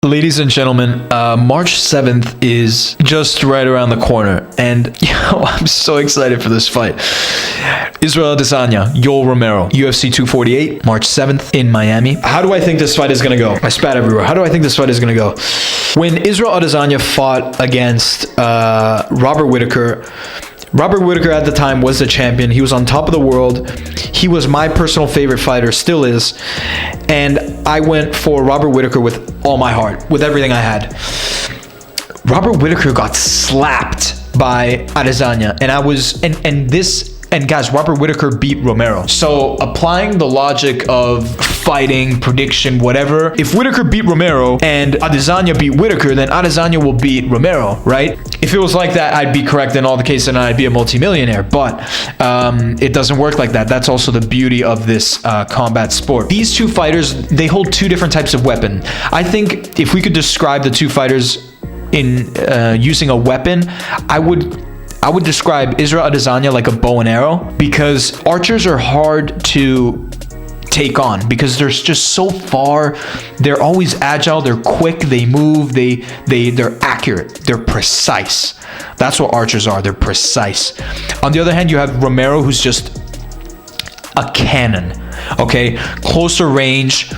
Ladies and gentlemen, March 7th is just right around the corner, and I'm so excited for this fight. Israel Adesanya, Yoel Romero, UFC 248, March 7th in Miami. How do I think this fight is going to go? I spat everywhere. How do I think this fight is going to go? When Israel Adesanya fought against Robert Whittaker at the time was the champion. He was on top of the world. He was my personal favorite fighter, still is. And I went for Robert Whittaker with all my heart, with everything I had. Robert Whittaker got slapped by Adesanya. And guys, Robert Whittaker beat Romero. So applying the logic of fighting, prediction, whatever, if Whittaker beat Romero and Adesanya beat Whittaker, then Adesanya will beat Romero, right? If it was like that, I'd be correct in all the cases and I'd be a multimillionaire. But it doesn't work like that. That's also the beauty of this combat sport. These two fighters, they hold two different types of weapon. I think if we could describe the two fighters in using a weapon, I would describe Israel Adesanya like a bow and arrow, because archers are hard to take on because they're just so far. They're always agile, they're quick, they move, they're accurate, they're precise. That's what archers are, they're precise. On the other hand, you have Romero, who's just a cannon, okay? Closer range,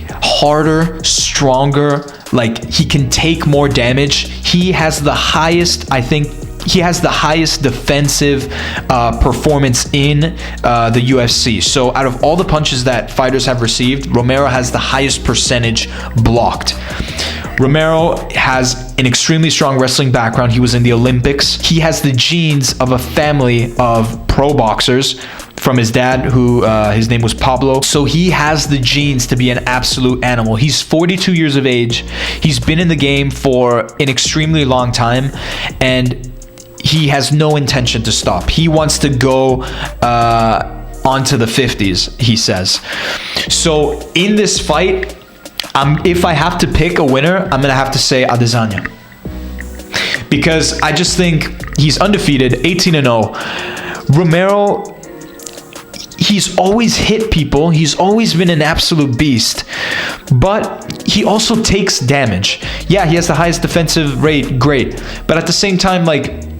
harder, stronger, like he can take more damage. He has the highest, I think, defensive performance in the UFC. So out of all the punches that fighters have received, Romero has the highest percentage blocked. Romero has an extremely strong wrestling background. He was in the Olympics. He has the genes of a family of pro boxers from his dad, who his name was Pablo. So he has the genes to be an absolute animal. He's 42 years of age. He's been in the game for an extremely long time, and he has no intention to stop. He wants to go onto the 50s, he says. So in this fight, if I have to pick a winner, I'm going to have to say Adesanya. Because I just think he's undefeated, 18-0. Romero, he's always hit people. He's always been an absolute beast. But he also takes damage. Yeah, he has the highest defensive rate, great. But at the same time, like,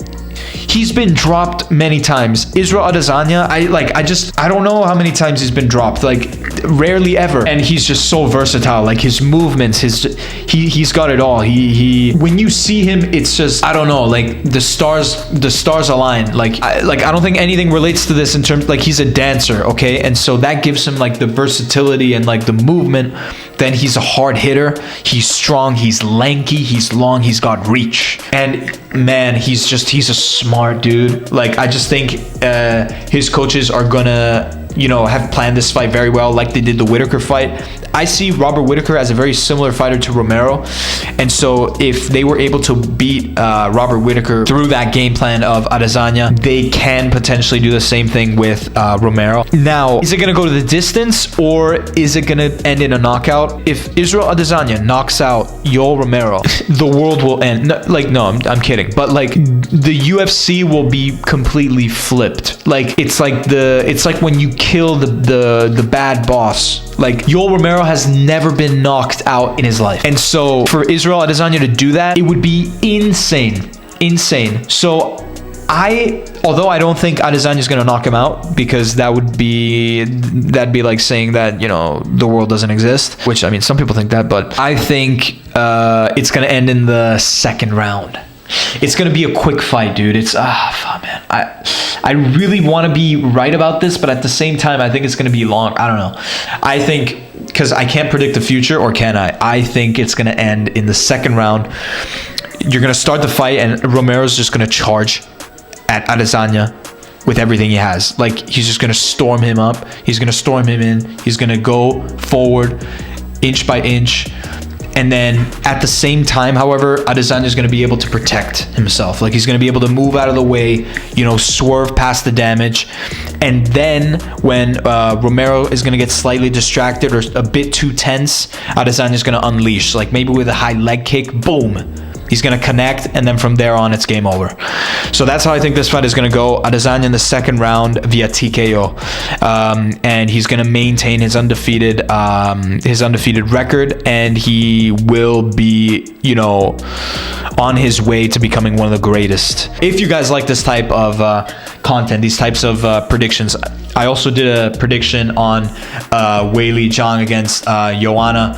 he's been dropped many times. Israel Adesanya, I don't know how many times he's been dropped. Like, rarely ever. And he's just so versatile. Like, his movements, he's got it all. When you see him, it's just, I don't know, like the stars align. Like I don't think anything relates to this in terms, like, he's a dancer, okay? And so that gives him like the versatility and like the movement. Then he's a hard hitter. He's strong. He's lanky. He's long. He's got reach. And man, he's a smart dude. Like, I just think his coaches are gonna, have planned this fight very well, like they did the Whittaker fight. I see Robert Whittaker as a very similar fighter to Romero. And so if they were able to beat Robert Whittaker through that game plan of Adesanya, they can potentially do the same thing with Romero. Now, is it going to go to the distance, or is it going to end in a knockout? If Israel Adesanya knocks out Yoel Romero, the world will end. No, I'm kidding. But like, the UFC will be completely flipped. Like, it's like when you kill the bad boss. Like, Yoel Romero has never been knocked out in his life. And so for Israel Adesanya to do that, it would be insane. So although I don't think Adesanya is going to knock him out, because that'd be like saying that, the world doesn't exist, which, I mean, some people think that, but I think it's going to end in the second round. It's going to be a quick fight, dude. It's, man. I really want to be right about this, but at the same time, I think it's going to be long. I don't know. I think, because I can't predict the future, or can I? I think it's going to end in the second round. You're going to start the fight, and Romero's just going to charge at Adesanya with everything he has. Like, he's just going to storm him up. He's going to storm him in. He's going to go forward inch by inch. And then at the same time, however, Adesanya is going to be able to protect himself. Like, he's going to be able to move out of the way, swerve past the damage. And then when Romero is going to get slightly distracted or a bit too tense, Adesanya is going to unleash. Like, maybe with a high leg kick, boom. He's going to connect, and then from there on, it's game over. So that's how I think this fight is going to go. Adesanya in the second round via TKO. And he's going to maintain his undefeated record, and he will be, you know, on his way to becoming one of the greatest. If you guys like this type of content, these types of predictions, I also did a prediction on Weili Zhang against Joanna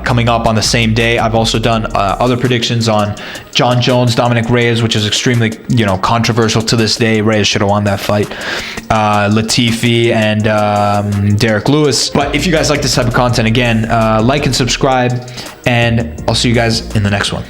coming up on the same day. I've also done other predictions on John Jones, Dominic Reyes, which is extremely, you know, controversial to this day. Reyes should have won that fight. Latifi and Derek Lewis. But if you guys like this type of content, again, like and subscribe, and I'll see you guys in the next one.